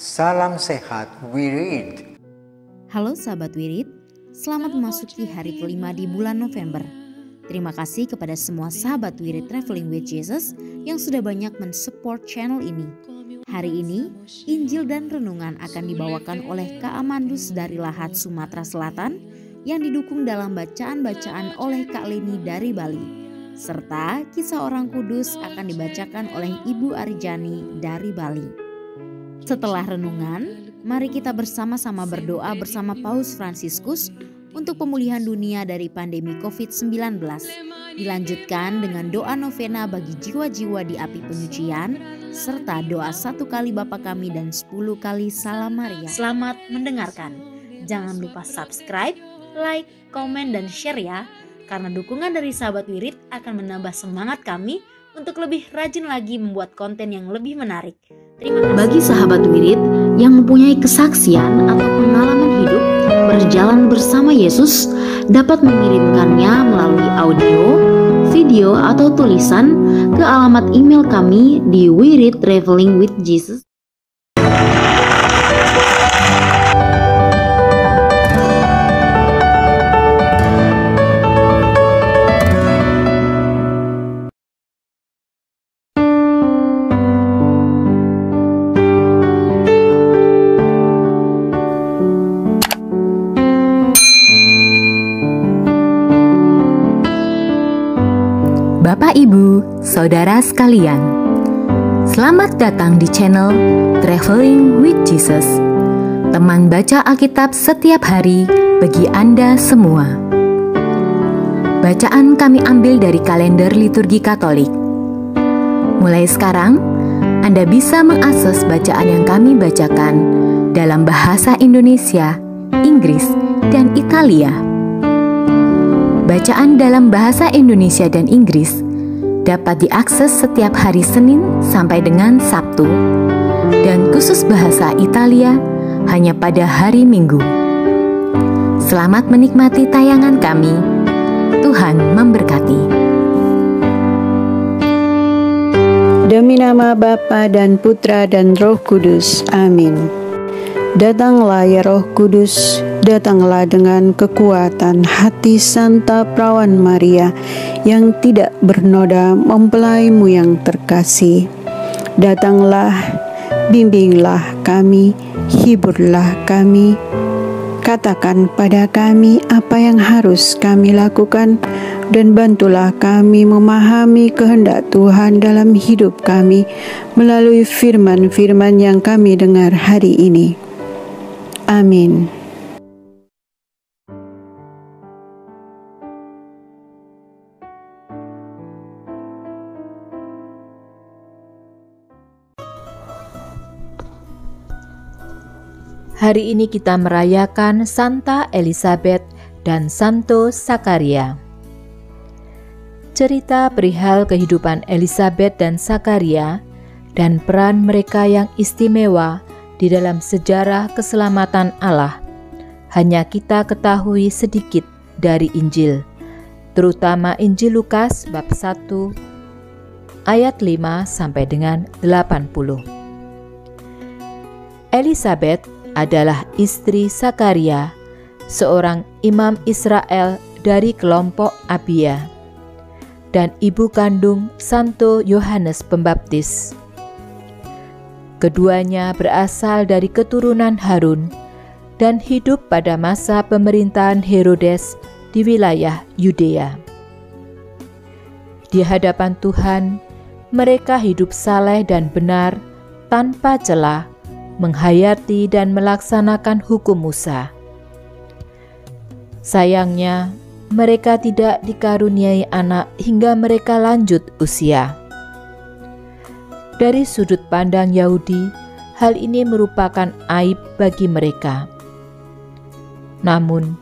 Salam sehat Wirid. Halo sahabat Wirid, selamat memasuki hari kelima di bulan November. Terima kasih kepada semua sahabat Wirid Traveling with Jesus yang sudah banyak mensupport channel ini. Hari ini, Injil dan Renungan akan dibawakan oleh Kak Amandus dari Lahat, Sumatera Selatan yang didukung dalam bacaan-bacaan oleh Kak Leni dari Bali. Serta kisah orang kudus akan dibacakan oleh Ibu Arjani dari Bali. Setelah renungan, mari kita bersama-sama berdoa bersama Paus Fransiskus untuk pemulihan dunia dari pandemi COVID-19. Dilanjutkan dengan doa novena bagi jiwa-jiwa di api penyucian, serta doa 1 kali Bapa Kami dan 10 kali Salam Maria. Selamat mendengarkan. Jangan lupa subscribe, like, komen, dan share ya. Karena dukungan dari sahabat Wirid akan menambah semangat kami untuk lebih rajin lagi membuat konten yang lebih menarik. Terima kasih. Bagi sahabat Wirid yang mempunyai kesaksian atau pengalaman hidup berjalan bersama Yesus, dapat mengirimkannya melalui audio, video, atau tulisan ke alamat email kami di Wirid Traveling with Jesus. Bapak, Ibu, Saudara sekalian, selamat datang di channel Traveling with Jesus, teman baca Alkitab setiap hari bagi Anda semua. Bacaan kami ambil dari kalender liturgi Katolik. Mulai sekarang, Anda bisa mengakses bacaan yang kami bacakan dalam bahasa Indonesia, Inggris, dan Italia. Bacaan dalam bahasa Indonesia dan Inggris dapat diakses setiap hari Senin sampai dengan Sabtu, dan khusus bahasa Italia hanya pada hari Minggu. Selamat menikmati tayangan kami. Tuhan memberkati. Demi nama Bapa dan Putra dan Roh Kudus. Amin. Datanglah ya Roh Kudus, datanglah dengan kekuatan hati Santa Perawan Maria yang tidak bernoda mempelaimu yang terkasih. Datanglah, bimbinglah kami, hiburlah kami, katakan pada kami apa yang harus kami lakukan, dan bantulah kami memahami kehendak Tuhan dalam hidup kami melalui firman-firman yang kami dengar hari ini. Amin. Hari ini kita merayakan Santa Elizabeth dan Santo Sakaria. Cerita perihal kehidupan Elizabeth dan Sakaria dan peran mereka yang istimewa di dalam sejarah keselamatan Allah hanya kita ketahui sedikit dari Injil, terutama Injil Lukas bab 1 ayat 5 sampai dengan 80. Elizabeth adalah istri Sakaria, seorang imam Israel dari kelompok Abia, dan ibu kandung Santo Yohanes Pembaptis. Keduanya berasal dari keturunan Harun dan hidup pada masa pemerintahan Herodes di wilayah Yudea. Di hadapan Tuhan, mereka hidup saleh dan benar tanpa celah, menghayati dan melaksanakan hukum Musa. Sayangnya, mereka tidak dikaruniai anak hingga mereka lanjut usia. Dari sudut pandang Yahudi, hal ini merupakan aib bagi mereka. Namun,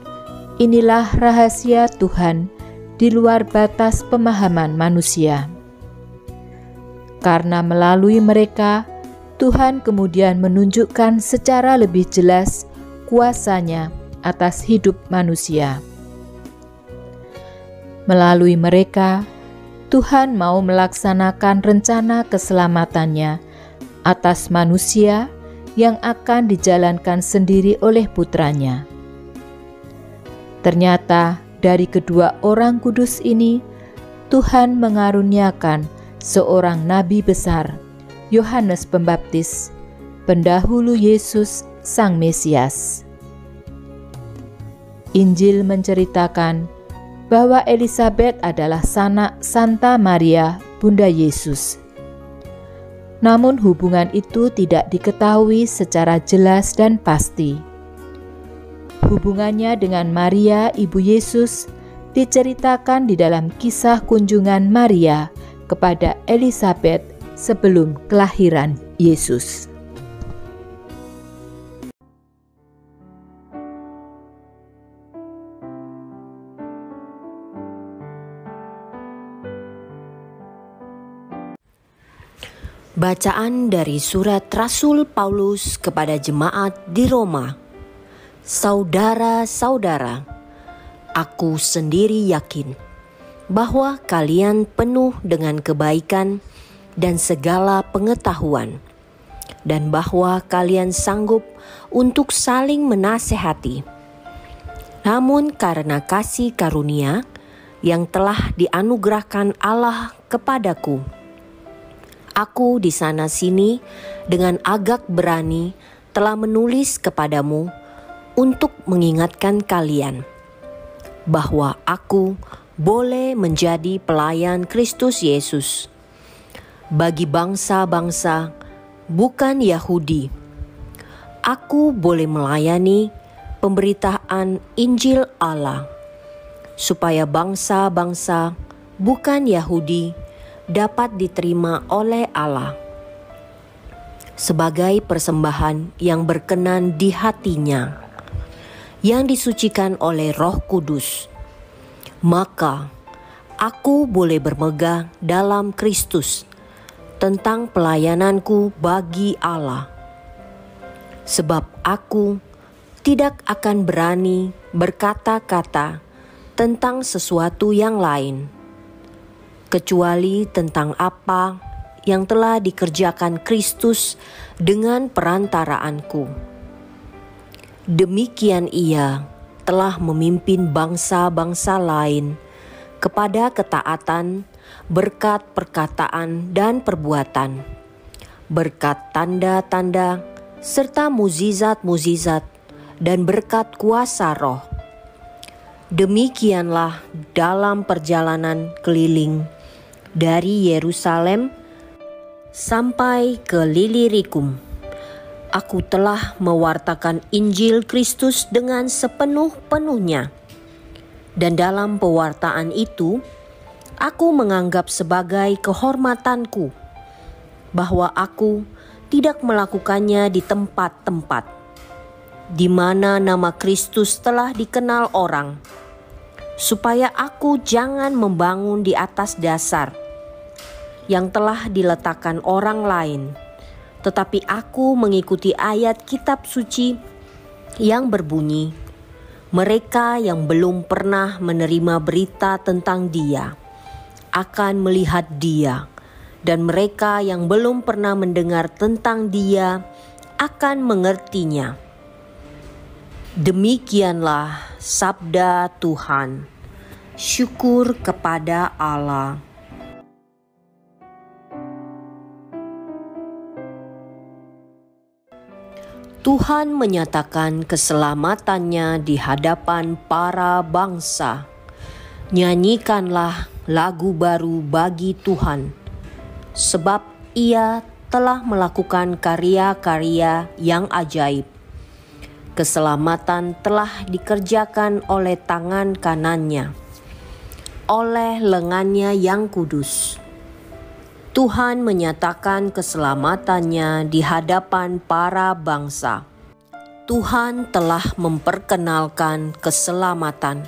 inilah rahasia Tuhan di luar batas pemahaman manusia. Karena melalui mereka, Tuhan kemudian menunjukkan secara lebih jelas kuasa-Nya atas hidup manusia. Melalui mereka, Tuhan mau melaksanakan rencana keselamatannya atas manusia yang akan dijalankan sendiri oleh putranya. Ternyata dari kedua orang kudus ini, Tuhan mengaruniakan seorang nabi besar, Yohanes Pembaptis, pendahulu Yesus Sang Mesias. Injil menceritakan bahwa Elisabet adalah sanak Santa Maria, Bunda Yesus. Namun hubungan itu tidak diketahui secara jelas dan pasti. Hubungannya dengan Maria, Ibu Yesus, diceritakan di dalam kisah kunjungan Maria kepada Elisabet sebelum kelahiran Yesus. Bacaan dari surat Rasul Paulus kepada jemaat di Roma. Saudara-saudara, aku sendiri yakin bahwa kalian penuh dengan kebaikan dan segala pengetahuan, dan bahwa kalian sanggup untuk saling menasehati. Namun karena kasih karunia yang telah dianugerahkan Allah kepadaku, aku di sana-sini dengan agak berani telah menulis kepadamu untuk mengingatkan kalian bahwa aku boleh menjadi pelayan Kristus Yesus bagi bangsa-bangsa bukan Yahudi. Aku boleh melayani pemberitaan Injil Allah supaya bangsa-bangsa bukan Yahudi dapat diterima oleh Allah sebagai persembahan yang berkenan di hatinya, yang disucikan oleh Roh Kudus. Maka aku boleh bermegah dalam Kristus tentang pelayananku bagi Allah, sebab aku tidak akan berani berkata-kata tentang sesuatu yang lain, kecuali tentang apa yang telah dikerjakan Kristus dengan perantaraanku. Demikian ia telah memimpin bangsa-bangsa lain kepada ketaatan berkat perkataan dan perbuatan, berkat tanda-tanda serta mukjizat-mukjizat dan berkat kuasa Roh. Demikianlah dalam perjalanan keliling dari Yerusalem sampai ke Illyricum, aku telah mewartakan Injil Kristus dengan sepenuh-penuhnya. Dan dalam pewartaan itu, aku menganggap sebagai kehormatanku bahwa aku tidak melakukannya di tempat-tempat di mana nama Kristus telah dikenal orang, supaya aku jangan membangun di atas dasar yang telah diletakkan orang lain, tetapi aku mengikuti ayat kitab suci yang berbunyi, mereka yang belum pernah menerima berita tentang Dia akan melihat Dia, dan mereka yang belum pernah mendengar tentang Dia akan mengertinya. Demikianlah sabda Tuhan. Syukur kepada Allah. Tuhan menyatakan keselamatannya di hadapan para bangsa. Nyanyikanlah lagu baru bagi Tuhan, sebab Ia telah melakukan karya-karya yang ajaib. Keselamatan telah dikerjakan oleh tangan kanannya, oleh lengannya yang kudus. Tuhan menyatakan keselamatannya di hadapan para bangsa. Tuhan telah memperkenalkan keselamatan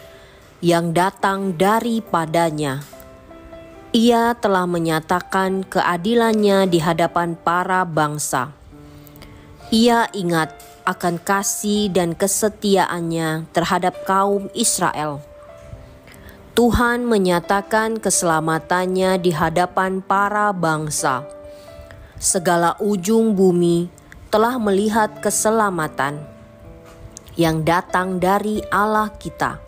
yang datang daripadanya. Ia telah menyatakan keadilannya di hadapan para bangsa. Ia ingat akan kasih dan kesetiaannya terhadap kaum Israel. Tuhan menyatakan keselamatannya di hadapan para bangsa. Segala ujung bumi telah melihat keselamatan yang datang dari Allah kita.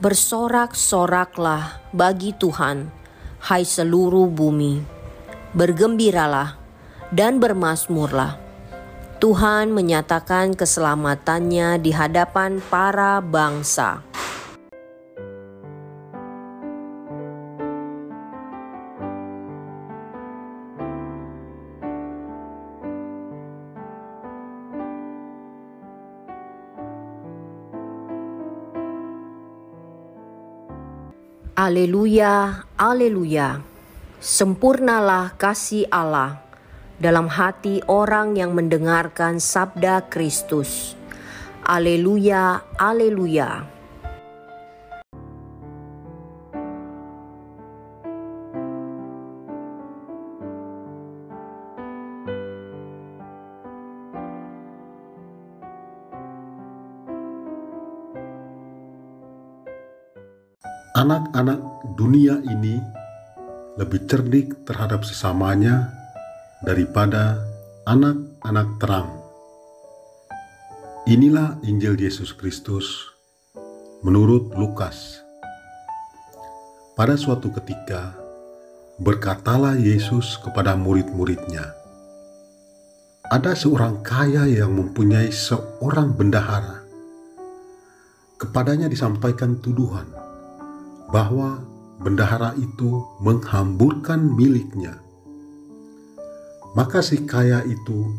Bersorak-soraklah bagi Tuhan, hai seluruh bumi. Bergembiralah dan bermazmurlah. Tuhan menyatakan keselamatannya di hadapan para bangsa. Aleluya, aleluya. Sempurnalah kasih Allah dalam hati orang yang mendengarkan sabda Kristus. Aleluya, aleluya. Anak-anak dunia ini lebih cerdik terhadap sesamanya daripada anak-anak terang. Inilah Injil Yesus Kristus menurut Lukas. Pada suatu ketika, berkatalah Yesus kepada murid-muridnya, "Ada seorang kaya yang mempunyai seorang bendahara. Kepadanya disampaikan tuduhan bahwa bendahara itu menghamburkan miliknya. Maka si kaya itu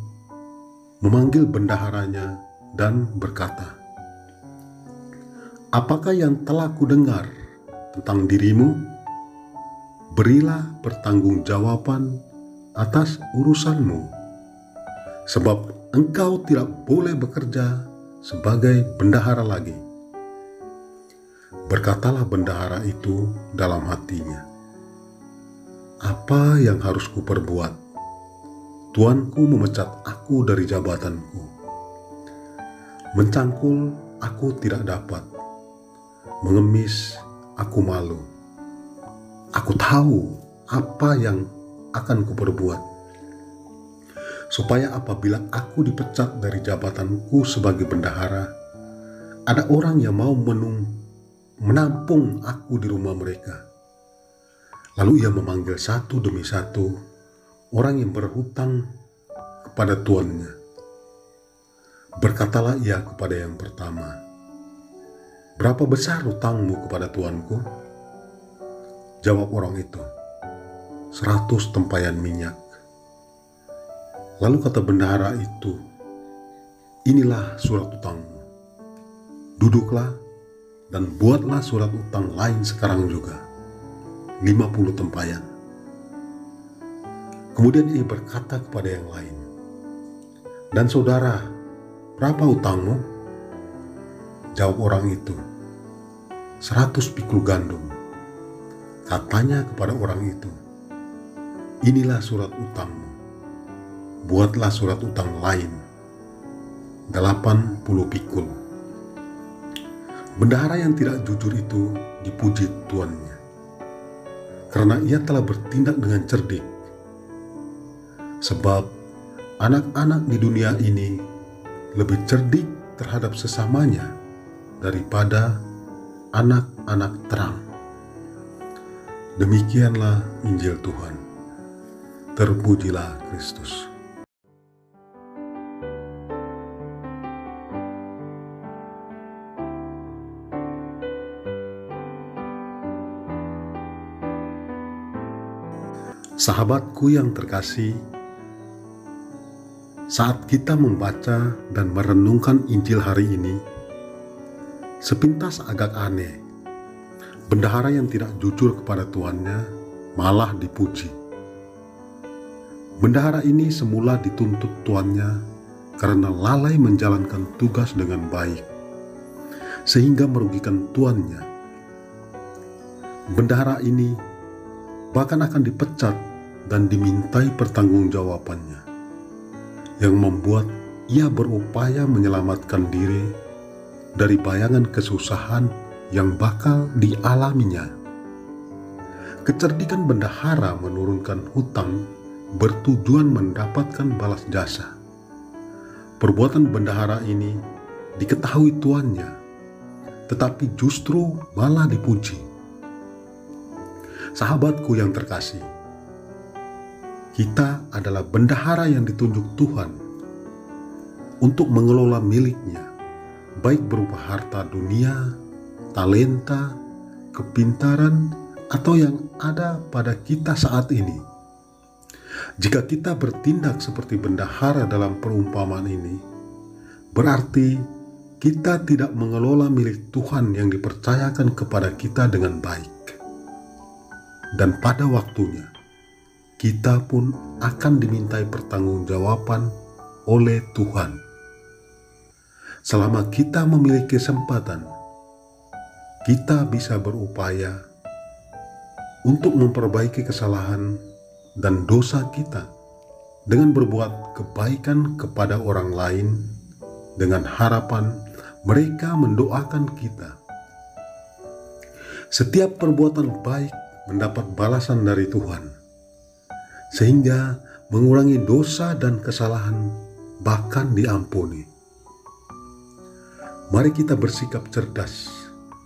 memanggil bendaharanya dan berkata, 'Apakah yang telah kudengar tentang dirimu? Berilah pertanggungjawaban atas urusanmu, sebab engkau tidak boleh bekerja sebagai bendahara lagi.' Berkatalah bendahara itu dalam hatinya, 'Apa yang harus kuperbuat? Tuanku memecat aku dari jabatanku. Mencangkul aku tidak dapat, mengemis aku malu. Aku tahu apa yang akan kuperbuat, supaya apabila aku dipecat dari jabatanku sebagai bendahara, ada orang yang mau menampung aku di rumah mereka.' Lalu ia memanggil satu demi satu orang yang berhutang kepada tuannya. Berkatalah ia kepada yang pertama, 'Berapa besar hutangmu kepada tuanku?' Jawab orang itu, 100 tempayan minyak. Lalu kata bendahara itu, 'Inilah surat hutangmu. Duduklah dan buatlah surat utang lain sekarang juga, 50 tempayan. Kemudian ia berkata kepada yang lain, 'Dan saudara, berapa utangmu?' Jawab orang itu, 100 pikul gandum. Katanya kepada orang itu, 'Inilah surat utangmu. Buatlah surat utang lain, 80 pikul.' Bendahara yang tidak jujur itu dipuji tuannya, karena ia telah bertindak dengan cerdik. Sebab anak-anak di dunia ini lebih cerdik terhadap sesamanya daripada anak-anak terang." Demikianlah Injil Tuhan. Terpujilah Kristus. Sahabatku yang terkasih, saat kita membaca dan merenungkan Injil hari ini, sepintas agak aneh. Bendahara yang tidak jujur kepada tuannya malah dipuji. Bendahara ini semula dituntut tuannya karena lalai menjalankan tugas dengan baik, sehingga merugikan tuannya. Bendahara ini bahkan akan dipecat dan dimintai pertanggungjawabannya, yang membuat ia berupaya menyelamatkan diri dari bayangan kesusahan yang bakal dialaminya. Kecerdikan bendahara menurunkan hutang bertujuan mendapatkan balas jasa. perbuatan bendahara ini diketahui tuannya, tetapi justru malah dipuji. Sahabatku yang terkasih, kita adalah bendahara yang ditunjuk Tuhan untuk mengelola miliknya, baik berupa harta dunia, talenta, kepintaran, atau yang ada pada kita saat ini. Jika kita bertindak seperti bendahara dalam perumpamaan ini, berarti kita tidak mengelola milik Tuhan yang dipercayakan kepada kita dengan baik. Dan pada waktunya, kita pun akan dimintai pertanggungjawaban oleh Tuhan. Selama kita memiliki kesempatan, kita bisa berupaya untuk memperbaiki kesalahan dan dosa kita dengan berbuat kebaikan kepada orang lain, dengan harapan mereka mendoakan kita. Setiap perbuatan baik mendapat balasan dari Tuhan, sehingga mengurangi dosa dan kesalahan, bahkan diampuni. Mari kita bersikap cerdas,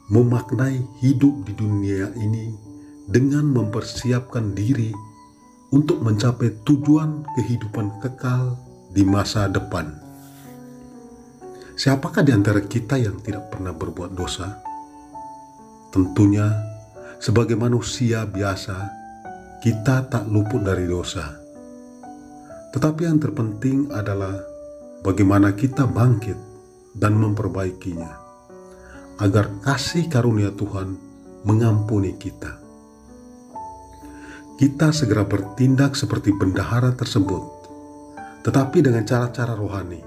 memaknai hidup di dunia ini dengan mempersiapkan diri untuk mencapai tujuan kehidupan kekal di masa depan. Siapakah di antara kita yang tidak pernah berbuat dosa? Tentunya, sebagai manusia biasa, kita tak luput dari dosa. Tetapi yang terpenting adalah bagaimana kita bangkit dan memperbaikinya, agar kasih karunia Tuhan mengampuni kita. Kita segera bertindak seperti bendahara tersebut, tetapi dengan cara-cara rohani,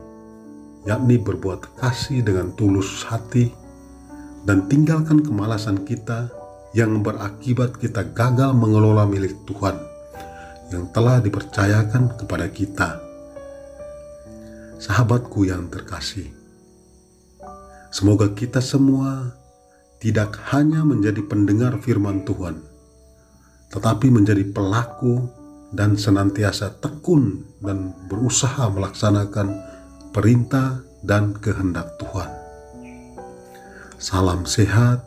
yakni berbuat kasih dengan tulus hati dan tinggalkan kemalasan kita yang berakibat kita gagal mengelola milik Tuhan yang telah dipercayakan kepada kita. Sahabatku yang terkasih, semoga kita semua tidak hanya menjadi pendengar firman Tuhan, tetapi menjadi pelaku dan senantiasa tekun dan berusaha melaksanakan perintah dan kehendak Tuhan. Salam sehat,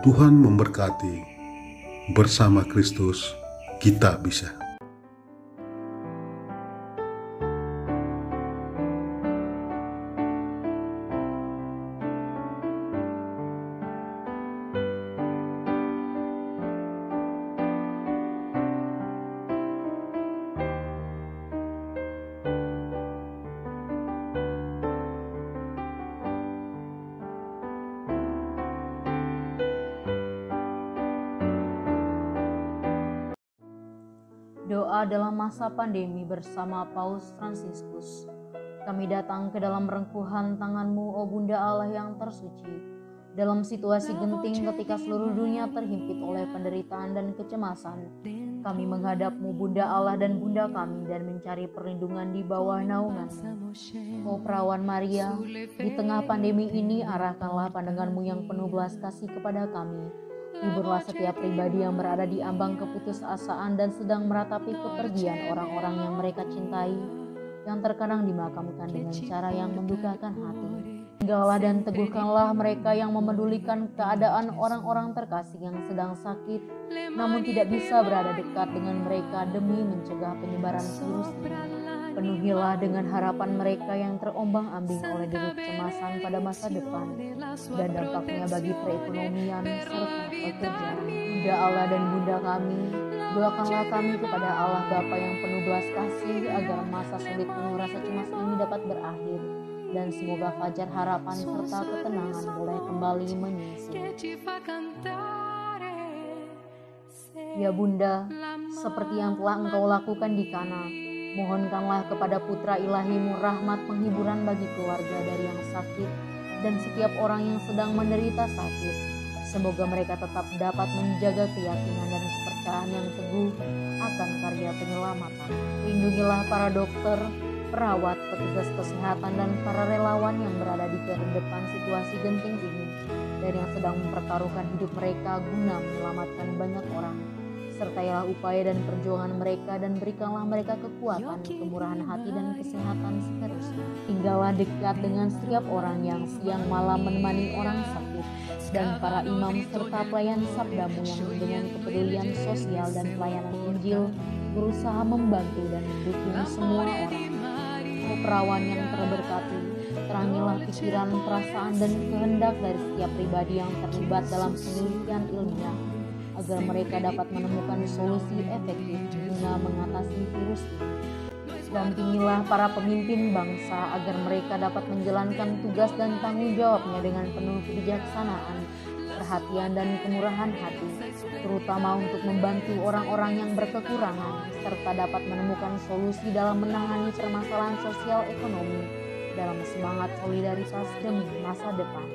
Tuhan memberkati. Bersama Kristus kita bisa. Doa dalam masa pandemi bersama Paus Fransiskus. Kami datang ke dalam rengkuhan tangan-Mu, O Bunda Allah yang tersuci. Dalam situasi genting ketika seluruh dunia terhimpit oleh penderitaan dan kecemasan, kami menghadap-Mu, Bunda Allah dan Bunda kami, dan mencari perlindungan di bawah naungan-Mu. O Perawan Maria, di tengah pandemi ini arahkanlah pandangan-Mu yang penuh belas kasih kepada kami. Hiburlah setiap pribadi yang berada di ambang keputusasaan dan sedang meratapi kepergian orang-orang yang mereka cintai, yang terkadang dimakamkan dengan cara yang mendukakan hati. Tinggallah dan teguhkanlah mereka yang memedulikan keadaan orang-orang terkasih yang sedang sakit, namun tidak bisa berada dekat dengan mereka demi mencegah penyebaran virus ini. Penuhilah dengan harapan mereka yang terombang-ambing oleh deru kecemasan pada masa depan dan dampaknya bagi perekonomian serta pekerjaan. Bunda Allah dan Bunda kami, doakanlah kami kepada Allah Bapa yang penuh belas kasih agar masa sulit penuh rasa cemas ini dapat berakhir dan semoga fajar harapan serta ketenangan boleh kembali menyinsil. Ya Bunda, seperti yang telah Engkau lakukan di Kana, mohonkanlah kepada Putra Ilahi-Mu rahmat penghiburan bagi keluarga dari yang sakit dan setiap orang yang sedang menderita sakit. Semoga mereka tetap dapat menjaga keyakinan dan kepercayaan yang teguh akan karya penyelamatan. Lindungilah para dokter, perawat, petugas kesehatan, dan para relawan yang berada di depan situasi genting ini dan yang sedang mempertaruhkan hidup mereka guna menyelamatkan banyak orang. Sertailah upaya dan perjuangan mereka dan berikanlah mereka kekuatan, kemurahan hati dan kesehatan seterusnya. Tinggallah dekat dengan setiap orang yang siang malam menemani orang sakit, dan para imam serta pelayan sabdamu yang dengan kepedulian sosial dan pelayanan Injil berusaha membantu dan mendukung semua orang. Oh perawan yang terberkati, terangilah pikiran, perasaan, dan kehendak dari setiap pribadi yang terlibat dalam penelitian ilmiah, agar mereka dapat menemukan solusi efektif guna mengatasi virus ini. Dampingilah para pemimpin bangsa agar mereka dapat menjalankan tugas dan tanggung jawabnya dengan penuh kebijaksanaan, perhatian, dan kemurahan hati, terutama untuk membantu orang-orang yang berkekurangan, serta dapat menemukan solusi dalam menangani permasalahan sosial ekonomi dalam semangat solidaritas demi masa depan.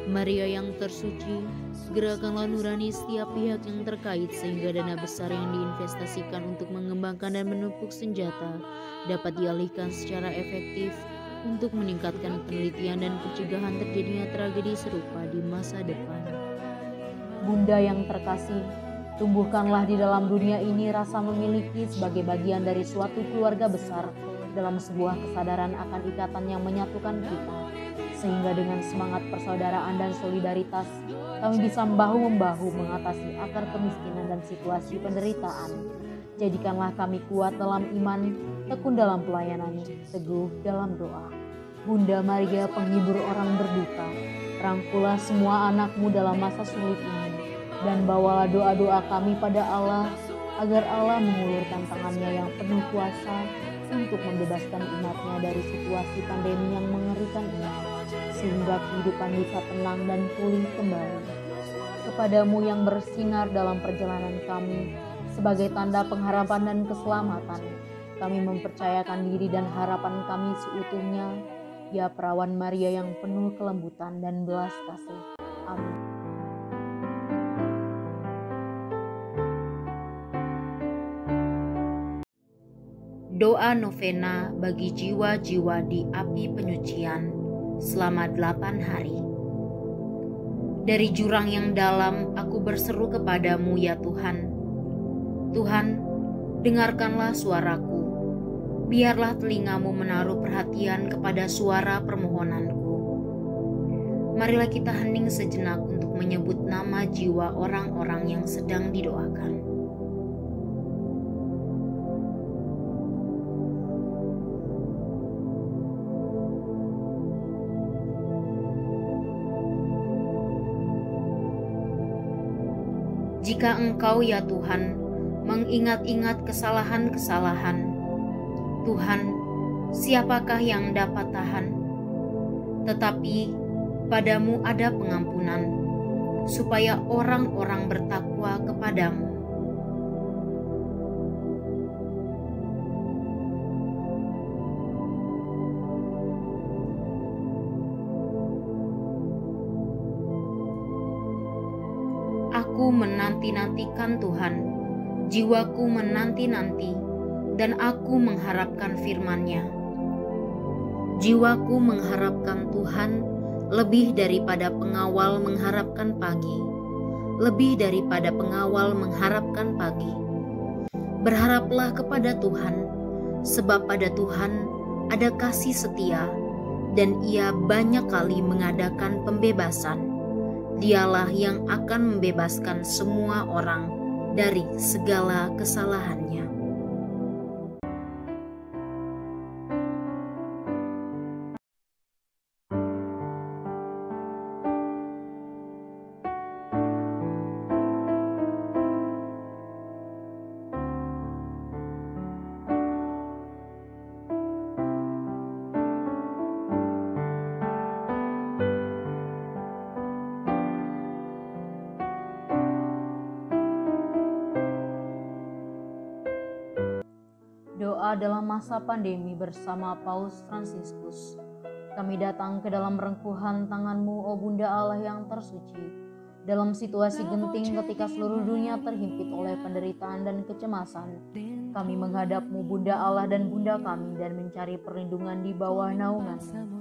Maria yang tersuci, gerakanlah nurani setiap pihak yang terkait sehingga dana besar yang diinvestasikan untuk mengembangkan dan menumpuk senjata dapat dialihkan secara efektif untuk meningkatkan penelitian dan pencegahan terjadinya tragedi serupa di masa depan. Bunda yang terkasih, tumbuhkanlah di dalam dunia ini rasa memiliki sebagai bagian dari suatu keluarga besar dalam sebuah kesadaran akan ikatan yang menyatukan kita, sehingga dengan semangat persaudaraan dan solidaritas kami bisa bahu-membahu mengatasi akar kemiskinan dan situasi penderitaan. Jadikanlah kami kuat dalam iman, tekun dalam pelayanan, teguh dalam doa. Bunda Maria, penghibur orang berduka, rangkulah semua anakmu dalam masa sulit ini, dan bawalah doa-doa kami pada Allah, agar Allah mengulurkan tangannya yang penuh kuasa untuk membebaskan umatnya dari situasi pandemi yang mengerikan ini, sehingga kehidupan bisa tenang dan pulih kembali. Kepadamu yang bersinar dalam perjalanan kami, sebagai tanda pengharapan dan keselamatan, kami mempercayakan diri dan harapan kami seutuhnya, ya perawan Maria yang penuh kelembutan dan belas kasih. Amin. Doa novena bagi jiwa-jiwa di api penyucian selama 8 hari. Dari jurang yang dalam aku berseru kepadamu ya Tuhan. Tuhan, dengarkanlah suaraku. Biarlah telingamu menaruh perhatian kepada suara permohonanku. Marilah kita hening sejenak untuk menyebut nama jiwa orang-orang yang sedang didoakan. Jika Engkau ya Tuhan mengingat-ingat kesalahan-kesalahan, Tuhan, siapakah yang dapat tahan? Tetapi padamu ada pengampunan, supaya orang-orang bertakwa kepadamu. Aku menanti-nantikan Tuhan, jiwaku menanti-nanti, dan aku mengharapkan firman-Nya. Jiwaku mengharapkan Tuhan lebih daripada pengawal mengharapkan pagi, lebih daripada pengawal mengharapkan pagi. Berharaplah kepada Tuhan, sebab pada Tuhan ada kasih setia, dan Ia banyak kali mengadakan pembebasan. Dialah yang akan membebaskan semua orang dari segala kesalahannya. Doa dalam masa pandemi bersama Paus Fransiskus. Kami datang ke dalam rengkuhan tangan-Mu, oh Bunda Allah yang tersuci. Dalam situasi genting ketika seluruh dunia terhimpit oleh penderitaan dan kecemasan, kami menghadap-Mu Bunda Allah dan Bunda kami dan mencari perlindungan di bawah naungan-Mu.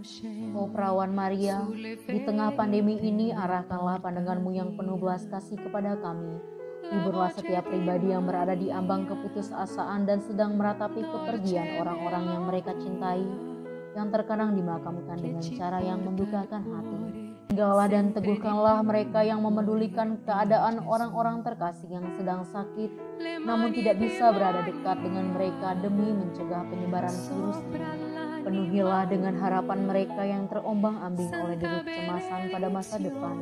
Oh Perawan Maria, di tengah pandemi ini arahkanlah pandangan-Mu yang penuh belas kasih kepada kami, Hiburlah setiap pribadi yang berada di ambang keputusasaan dan sedang meratapi kepergian orang-orang yang mereka cintai, yang terkadang dimakamkan dengan cara yang membukakan hati. Tinggallah dan teguhkanlah mereka yang memedulikan keadaan orang-orang terkasih yang sedang sakit, namun tidak bisa berada dekat dengan mereka demi mencegah penyebaran virus ini. Penuhilah dengan harapan mereka yang terombang-ambing oleh deru kecemasan pada masa depan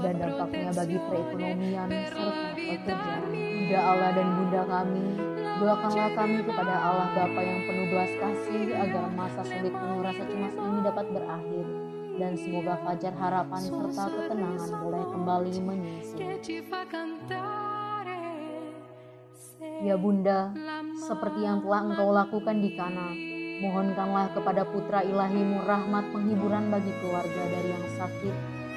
dan dampaknya bagi perekonomian serta pekerjaan. Bunda Allah dan Bunda kami, doakanlah kami kepada Allah Bapa yang penuh belas kasih agar masa sulit penuh rasa cemas ini dapat berakhir dan semoga fajar harapan serta ketenangan boleh kembali menyusul. Ya Bunda, seperti yang telah Engkau lakukan di Kana, mohonkanlah kepada putra ilahimu rahmat penghiburan bagi keluarga dari yang sakit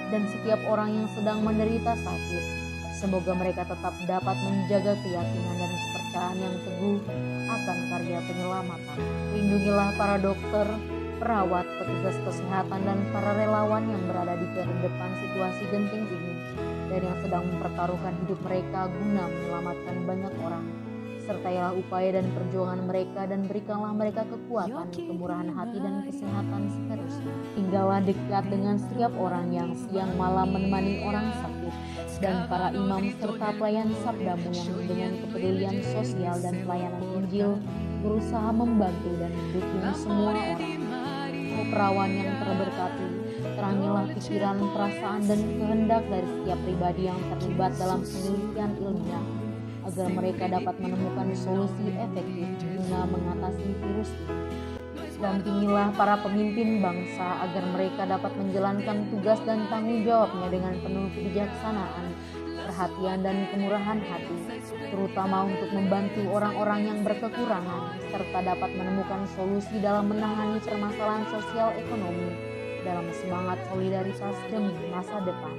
dan setiap orang yang sedang menderita sakit. Semoga mereka tetap dapat menjaga keyakinan dan kepercayaan yang teguh akan karya penyelamatan. Lindungilah para dokter, perawat, petugas kesehatan, dan para relawan yang berada di terdepan situasi genting ini dan yang sedang mempertaruhkan hidup mereka guna menyelamatkan banyak orang. Sertailah upaya dan perjuangan mereka dan berikanlah mereka kekuatan, kemurahan hati dan kesehatan seterusnya. Tinggallah dekat dengan setiap orang yang siang malam menemani orang sakit dan para imam serta pelayan sabdamu yang dengan kepedulian sosial dan pelayanan Injil berusaha membantu dan mendukung semua orang. Oh perawan yang terberkati, terangilah pikiran, perasaan dan kehendak dari setiap pribadi yang terlibat dalam penelitian ilmiah agar mereka dapat menemukan solusi efektif guna mengatasi virus ini. Dampingilah para pemimpin bangsa agar mereka dapat menjalankan tugas dan tanggung jawabnya dengan penuh kebijaksanaan, perhatian dan kemurahan hati, terutama untuk membantu orang-orang yang berkekurangan, serta dapat menemukan solusi dalam menangani permasalahan sosial ekonomi dalam semangat solidaritas demi masa depan.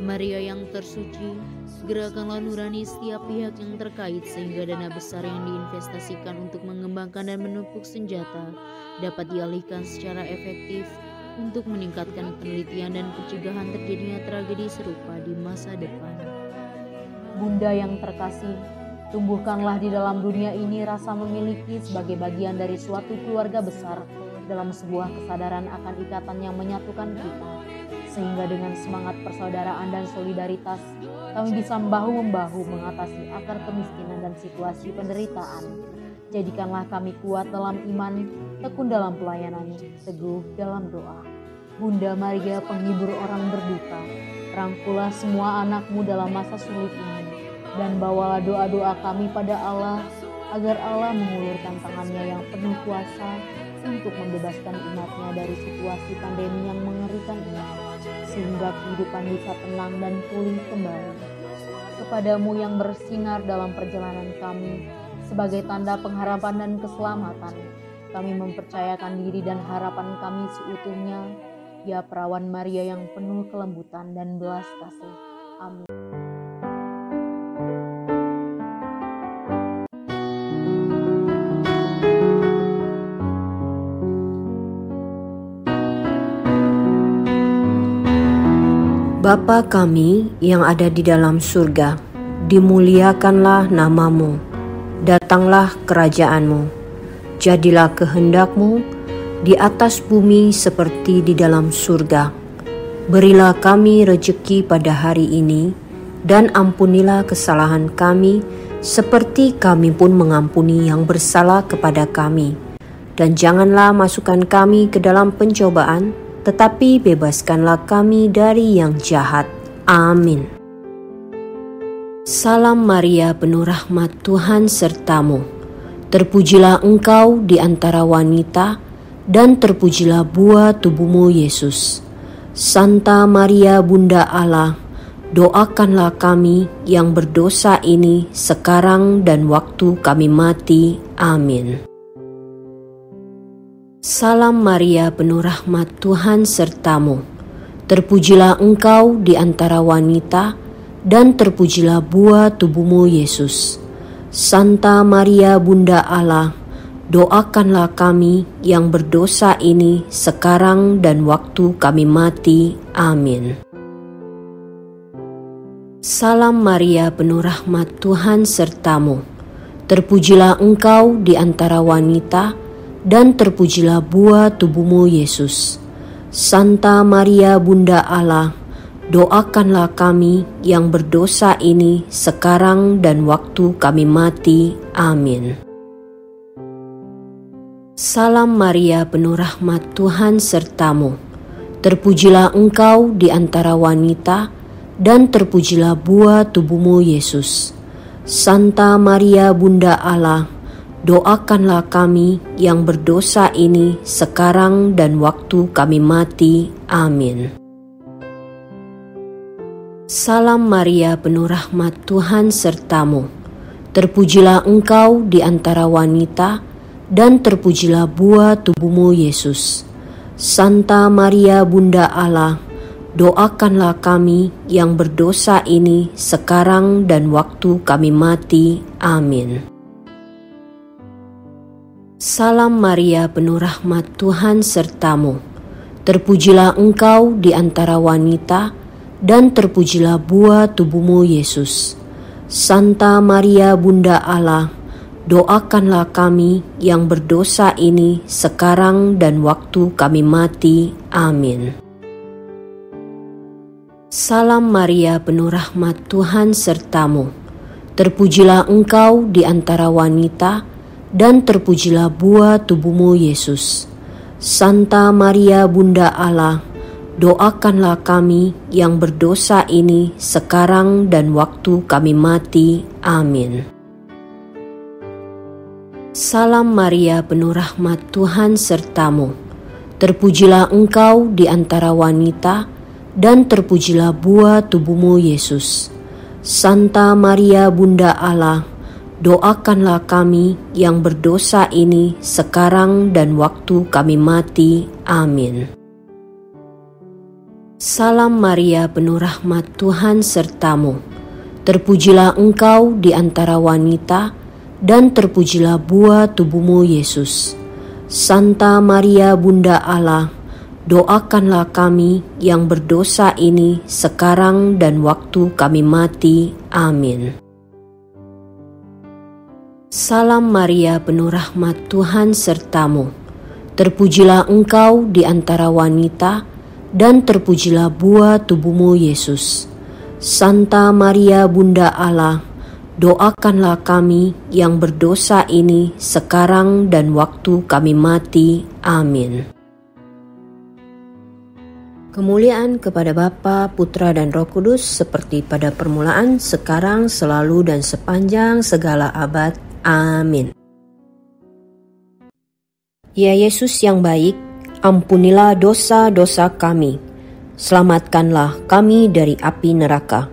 Maria yang tersuci, gerakanlah nurani setiap pihak yang terkait sehingga dana besar yang diinvestasikan untuk mengembangkan dan menumpuk senjata dapat dialihkan secara efektif untuk meningkatkan penelitian dan pencegahan terjadinya tragedi serupa di masa depan. Bunda yang terkasih, tumbuhkanlah di dalam dunia ini rasa memiliki sebagai bagian dari suatu keluarga besar dalam sebuah kesadaran akan ikatan yang menyatukan kita. Sehingga dengan semangat persaudaraan dan solidaritas, kami bisa bahu-membahu mengatasi akar kemiskinan dan situasi penderitaan. Jadikanlah kami kuat dalam iman, tekun dalam pelayanan, teguh dalam doa. Bunda Maria penghibur orang berduka, rangkulah semua anakmu dalam masa sulit ini, dan bawalah doa-doa kami pada Allah, agar Allah mengulurkan tangannya yang penuh kuasa untuk membebaskan umatnya dari situasi pandemi yang mengerikan ini, sehingga kehidupan bisa tenang dan pulih kembali. Kepadamu yang bersinar dalam perjalanan kami, sebagai tanda pengharapan dan keselamatan, kami mempercayakan diri dan harapan kami seutuhnya, ya perawan Maria yang penuh kelembutan dan belas kasih. Amin. Bapa kami yang ada di dalam surga, dimuliakanlah namamu, datanglah kerajaanmu, jadilah kehendakmu di atas bumi seperti di dalam surga. Berilah kami rejeki pada hari ini, dan ampunilah kesalahan kami, seperti kami pun mengampuni yang bersalah kepada kami. Dan janganlah masukkan kami ke dalam pencobaan, tetapi bebaskanlah kami dari yang jahat. Amin. Salam Maria, penuh rahmat, Tuhan sertamu. Terpujilah engkau di antara wanita, dan terpujilah buah tubuhmu Yesus. Santa Maria Bunda Allah, doakanlah kami yang berdosa ini sekarang dan waktu kami mati. Amin. Salam Maria, penuh rahmat, Tuhan sertamu. Terpujilah engkau di antara wanita, dan terpujilah buah tubuhmu Yesus. Santa Maria Bunda Allah, doakanlah kami yang berdosa ini sekarang dan waktu kami mati. Amin. Salam Maria, penuh rahmat, Tuhan sertamu. Terpujilah engkau di antara wanita, dan terpujilah buah tubuhmu, Yesus. Santa Maria, Bunda Allah, doakanlah kami yang berdosa ini sekarang dan waktu kami mati. Amin. Salam Maria, penuh rahmat, Tuhan sertamu. Terpujilah engkau di antara wanita, dan terpujilah buah tubuhmu, Yesus. Santa Maria, Bunda Allah, doakanlah kami yang berdosa ini sekarang dan waktu kami mati. Amin. Salam Maria, penuh rahmat, Tuhan sertamu. Terpujilah engkau di antara wanita, dan terpujilah buah tubuhmu, Yesus. Santa Maria, Bunda Allah, doakanlah kami yang berdosa ini sekarang dan waktu kami mati. Amin. Salam Maria, penuh rahmat, Tuhan sertamu. Terpujilah engkau di antara wanita, dan terpujilah buah tubuhmu, Yesus. Santa Maria, Bunda Allah, doakanlah kami yang berdosa ini sekarang dan waktu kami mati. Amin. Salam Maria, penuh rahmat, Tuhan sertamu. Terpujilah engkau di antara wanita, dan terpujilah buah tubuhmu, Yesus. Santa Maria, Bunda Allah, doakanlah kami yang berdosa ini sekarang dan waktu kami mati. Amin. Salam Maria, penuh rahmat, Tuhan sertamu. Terpujilah engkau di antara wanita, dan terpujilah buah tubuhmu, Yesus. Santa Maria, Bunda Allah, doakanlah kami yang berdosa ini sekarang dan waktu kami mati. Amin. Salam Maria, penuh rahmat, Tuhan sertamu. Terpujilah engkau di antara wanita, dan terpujilah buah tubuhmu, Yesus. Santa Maria, Bunda Allah, doakanlah kami yang berdosa ini sekarang dan waktu kami mati. Amin. Salam Maria, penuh rahmat, Tuhan sertamu. Terpujilah engkau di antara wanita, dan terpujilah buah tubuhmu, Yesus. Santa Maria, Bunda Allah, doakanlah kami yang berdosa ini sekarang dan waktu kami mati. Amin. Kemuliaan kepada Bapa, Putra, dan Roh Kudus, seperti pada permulaan, sekarang, selalu, dan sepanjang segala abad. Amin. Ya Yesus yang baik, ampunilah dosa-dosa kami, selamatkanlah kami dari api neraka,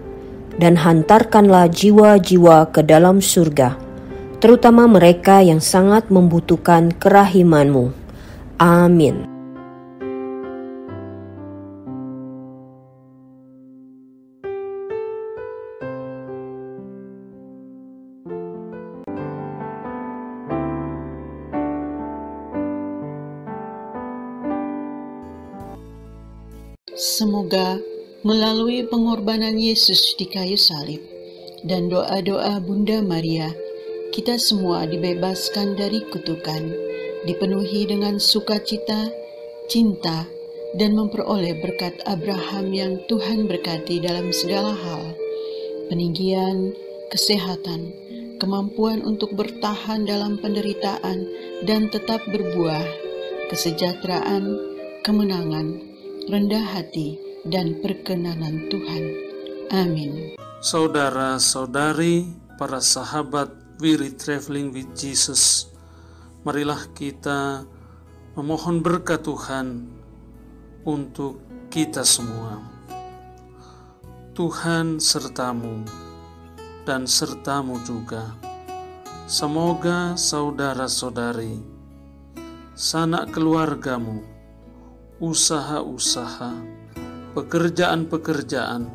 dan hantarkanlah jiwa-jiwa ke dalam surga, terutama mereka yang sangat membutuhkan kerahiman-Mu. Amin. Semoga melalui pengorbanan Yesus di kayu salib dan doa-doa Bunda Maria, kita semua dibebaskan dari kutukan, dipenuhi dengan sukacita, cinta, dan memperoleh berkat Abraham yang Tuhan berkati dalam segala hal, peninggian, kesehatan, kemampuan untuk bertahan dalam penderitaan dan tetap berbuah, kesejahteraan, kemenangan, rendah hati, dan perkenanan Tuhan. Amin. Saudara-saudari, para sahabat Wirid Traveling with Jesus, marilah kita memohon berkat Tuhan untuk kita semua. Tuhan sertamu dan sertamu juga. Semoga saudara-saudari, sanak keluargamu, usaha-usaha, pekerjaan-pekerjaan,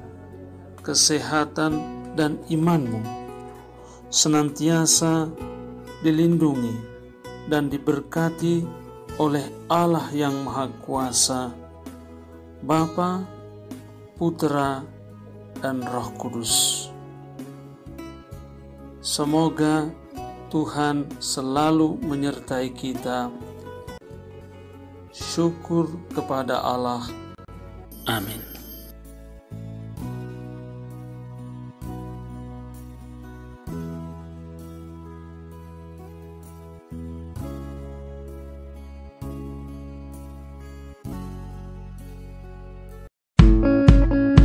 kesehatan, dan imanmu senantiasa dilindungi dan diberkati oleh Allah yang Maha Kuasa, Bapa, Putra, dan Roh Kudus. Semoga Tuhan selalu menyertai kita. Syukur kepada Allah. Amin.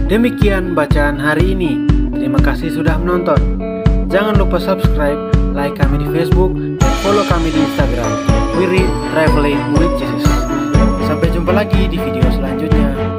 Demikian bacaan hari ini. Terima kasih sudah menonton. Jangan lupa subscribe, like kami di Facebook, dan follow kami di Instagram. We Read Traveling with Jesus. Sampai jumpa lagi di video selanjutnya.